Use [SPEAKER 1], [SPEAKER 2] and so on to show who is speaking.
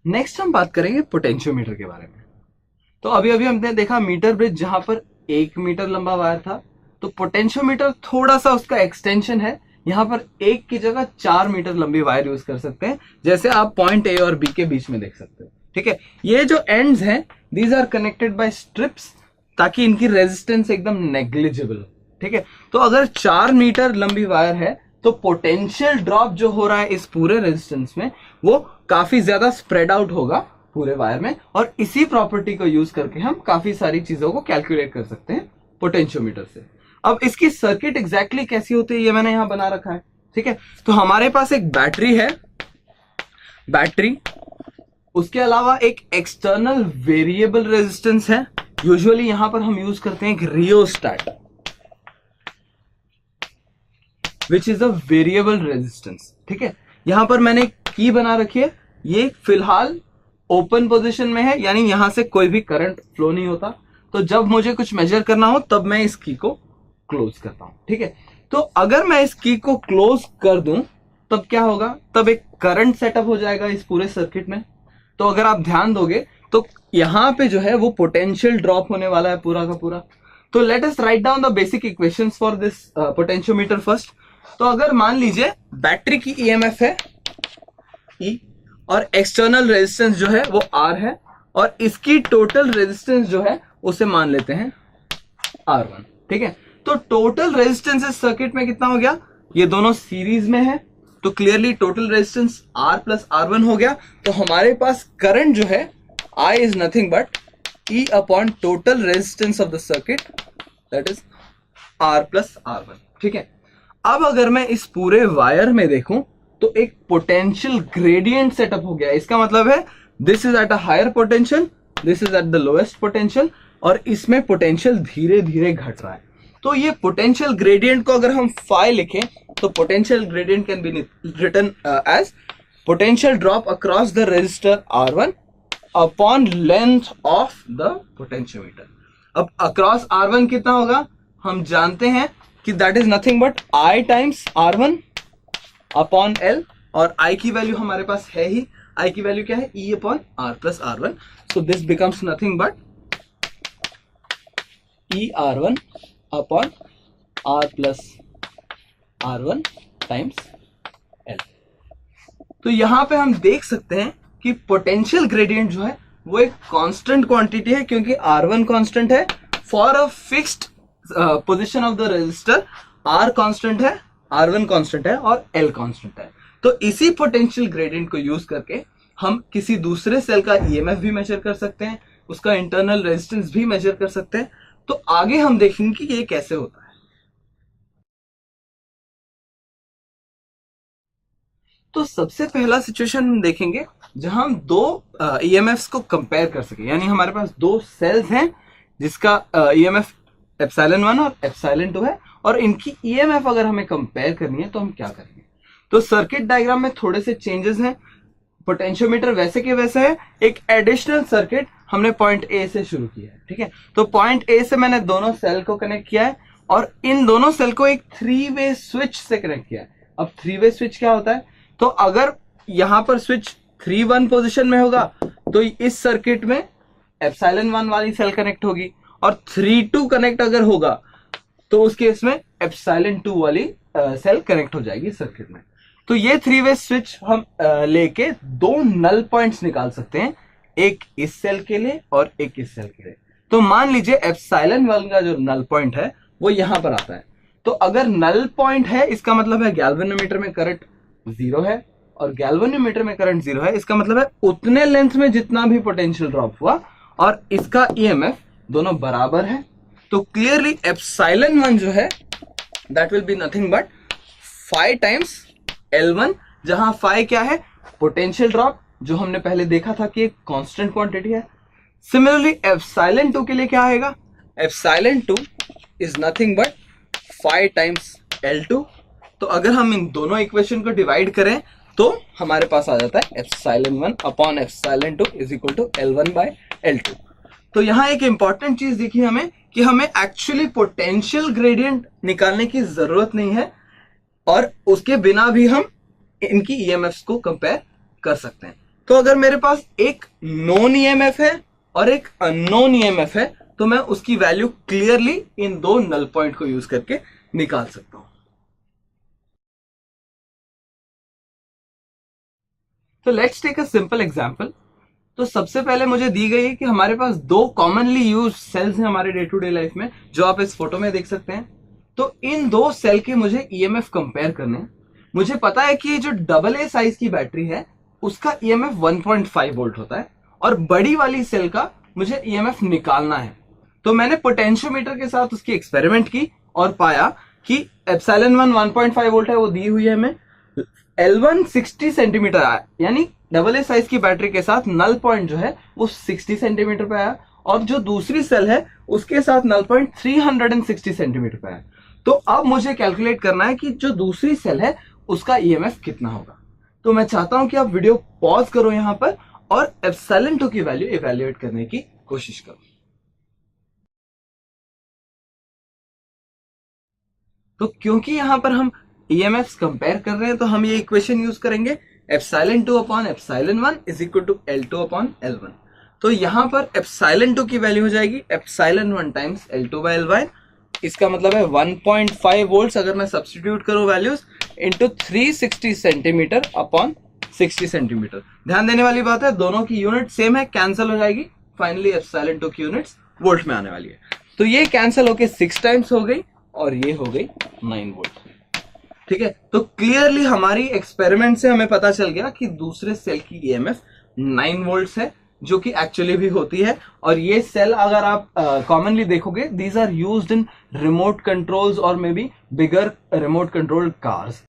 [SPEAKER 1] Next हम बात करेंगे पोटेंशियोमीटर के बारे में। तो अभी अभी हमने देखा मीटर ब्रिज जहां पर 1 मीटर लंबा वायर था, तो पोटेंशियोमीटर थोड़ा सा उसका एक्सटेंशन है। यहाँ पर 1 की जगह 4 मीटर लंबी वायर यूज कर सकते हैं, जैसे आप पॉइंट ए और बी के बीच में देख सकते हो। ठीक है, ये जो एंड्स हैं these are connected by strips, ताकि इनकी रेजिस्टेंस एकदम नेग्लिजिबल हो। ठीक है, तो अगर 4 मीटर लंबी वायर है तो पोटेंशियल ड्रॉप जो हो रहा है इस पूरे रेजिस्टेंस में वो काफी ज्यादा स्प्रेड आउट होगा पूरे वायर में, और इसी प्रॉपर्टी को यूज करके हम काफी सारी चीजों को कैलकुलेट कर सकते हैं पोटेंशियोमीटर से। अब इसकी सर्किट एग्जैक्टली कैसी होती है ये मैंने यहां बना रखा है। ठीक है, तो हमारे पास एक बैटरी है, बैटरी, उसके अलावा एक एक्सटर्नल वेरिएबल रेजिस्टेंस है। यूजुअली यहां पर हम यूज करते हैं एक rheostat, which is a variable resistance. ठीक है, यहां पर मैंने एक की बना रखी है, ये फिलहाल ओपन पोजीशन में है, यानी यहां से कोई भी करंट फ्लो नहीं होता। तो जब मुझे कुछ मेजर करना हो तब मैं इस की को क्लोज करता हूं। ठीक है, तो अगर मैं इस की को क्लोज कर दूं तब क्या होगा, तब एक करंट सेटअप हो जाएगा इस पूरे सर्किट में। तो अगर आप ध्यान दोगे तो यहां पे जो है वो पोटेंशियल ड्रॉप होने वाला है पूरा का पूरा। तो let us write down the basic equations for this potentiometer first. तो अगर मान लीजिए बैटरी की ईएमएफ है E और एक्सटर्नल रेजिस्टेंस जो है वो R है, और इसकी टोटल रेजिस्टेंस जो है उसे मान लेते हैं R1। ठीक है, तो टोटल रेजिस्टेंस इस सर्किट में कितना हो गया, ये दोनों सीरीज में है, तो clearly total resistance R plus R1 हो गया। तो हमारे पास करंट जो है I is nothing but E upon total resistance of the circuit, that is R plus R1। ठीक है, अब अगर मैं इस पूरे वायर में देखूं तो एक पोटेंशियल ग्रेडियंट सेटअप हो गया। इसका मतलब है this is at a higher potential, this is at the lowest potential, और इसमें पोटेंशियल धीरे धीरे घट रहा है। तो ये पोटेंशियल ग्रेडियंट को अगर हम फाई लिखें तो potential gradient can be written as potential drop across the resistor R1 upon length of the potentiometer. अब अक्रॉस R1 कितना होगा, हम जानते हैं कि that is nothing but I times R1 upon L, और I की वैल्यू हमारे पास है ही, I की वैल्यू क्या है, E upon R plus R1। So this becomes nothing but E R1 upon R plus R1 times L। तो यहां पे हम देख सकते हैं कि पोटेंशियल ग्रेडियंट जो है वो एक कांस्टेंट क्वांटिटी है, क्योंकि R1 कांस्टेंट है for a fixed position of the resistor, R constant है, R1 कांस्टेंट है और L कांस्टेंट है। तो इसी पोटेंशियल ग्रेडियंट को यूज करके हम किसी दूसरे सेल का ईएमएफ भी मेजर कर सकते हैं, उसका इंटरनल रेजिस्टेंस भी मेजर कर सकते हैं। तो आगे हम देखेंगे कि ये कैसे होता है। तो सबसे पहला सिचुएशन हम देखेंगे जहां हम दो ईएमएफ्स को कंपेयर कर सके, यानी हमारे पास दो सेल्स हैं जिसका ईएमएफ एप्सिलॉन 1 और एप्सिलॉन 2 है, और इनकी ईएमएफ अगर हमें कंपेयर करनी है तो हम क्या करेंगे। तो सर्किट डायग्राम में थोड़े से चेंजेस हैं, पोटेंशियोमीटर वैसे के वैसे है, एक एडिशनल सर्किट हमने पॉइंट ए से शुरू किया है। ठीक है, तो पॉइंट ए से मैंने दोनों सेल को कनेक्ट किया है, और इन दोनों सेल को एक 3-वे स्विच से कनेक्ट किया है। अब 3-वे स्विच क्या होता है, तो अगर यहां पर स्विच 3-1 पोजीशन में होगा तो इस सर्किट में एप्सिलॉन 1 वाली सेल कनेक्ट होगी, और 3-2 कनेक्ट अगर होगा तो उस केस में एप्सिलॉन 2 वाली सेल कनेक्ट हो जाएगी सर्किट में। तो ये 3-वे स्विच हम लेके दो नल पॉइंट्स निकाल सकते हैं, एक इस सेल के लिए और एक इस सेल के लिए। तो मान लीजिए एप्सिलॉन 1 का जो नल पॉइंट है वो यहां पर आता है। तो अगर नल पॉइंट है इसका मतलब है गैल्वेनोमीटर में करंट 0 है, और गैल्वेनोमीटर में करंट 0 है इसका मतलब है उतने लेंथ में जितना भी पोटेंशियल ड्रॉप हुआ और इसका ईएमएफ दोनों बराबर है। तो क्लियरली एप्सिलॉन 1 जो है that will be nothing but phi times L1, जहां फाई क्या है, पोटेंशियल ड्रॉप, जो हमने पहले देखा था कि एक कांस्टेंट क्वांटिटी है। सिमिलरली एप्सिलॉन 2 के लिए क्या आएगा, epsilon 2 is nothing but phi times L2। तो अगर हम इन दोनों इक्वेशन को डिवाइड करें तो हमारे पास आ जाता है epsilon 1 upon epsilon 2 is equal to L1 by L2। तो यहां एक इंपॉर्टेंट चीज दिखी हमें कि हमें एक्चुअली पोटेंशियल ग्रेडियंट निकालने की जरूरत नहीं है, और उसके बिना भी हम इनकी ईएमएफ्स को कंपेयर कर सकते हैं। तो अगर मेरे पास एक नोन ईएमएफ है और एक अननोन ईएमएफ है तो मैं उसकी वैल्यू क्लियरली इन दो नल पॉइंट को यूज करके निकाल सकता हूं। तो let's take a simple example. तो सबसे पहले मुझे दी गई है कि हमारे पास दो कॉमनली यूज सेल्स हैं हमारे डे टू डे लाइफ में, जो आप इस फोटो में देख सकते हैं। तो इन दो सेल के मुझे ईएमएफ कंपेयर करने हैं। मुझे पता है कि जो डबल ए साइज की बैटरी है उसका ईएमएफ 1.5 वोल्ट होता है और बड़ी वाली सेल का मुझे ईएमएफ निकालना है। तो मैंने पोटेंशियोमीटर के साथ उसकी एक्सपेरिमेंट की और पाया कि एप्सिलॉन 1 1.5 वोल्ट है, वो दी हुई है हमें। L1 60 सेंटीमीटर आया, यानी डबल ए साइज की बैटरी के साथ नल पॉइंट जो है वो 60 सेंटीमीटर पे आया, और जो दूसरी सेल है उसके साथ नल पॉइंट 360 सेंटीमीटर पे आया। तो अब मुझे कैलकुलेट करना है कि जो दूसरी सेल है उसका ईएमएफ कितना होगा। तो मैं चाहता हूं कि आप वीडियो पॉज करो यहां पर और एप्सिलॉन 2 की वैल्यू इवैल्यूएट करने की कोशिश करो। तो क्योंकि यहां पर हम ईएमएफ कंपेयर कर रहे हैं तो हम ये इक्वेशन यूज करेंगे epsilon 2 upon epsilon 1 is equal to L2 upon L1। तो यहां पर एप्सिलॉन 2 की वैल्यू हो जाएगी epsilon 1 times L2 bye L1। इसका मतलब है 1.5 वोल्ट अगर मैं सब्सटीट्यूट करूं values into 360 centimetre upon 60 centimetre. ध्यान देने वाली बात है दोनों की यूनिट सेम है, कैंसिल हो जाएगी। फाइनली एप्सिलॉन 2 की यूनिट्स वोल्ट में आने वाली है। तो ये कैंसिल होके 6 टाइम्स हो गई और ये हो गई 9 वोल्ट। ठीक है, तो क्लियरली हमारी एक्सपेरिमेंट से हमें पता चल गया कि दूसरे सेल की ईएमएफ 9 वोल्ट्स है, जो कि एक्चुअली भी होती है। और ये सेल अगर आप कॉमनली देखोगे, these are used in remote controls और maybe bigger remote controlled cars.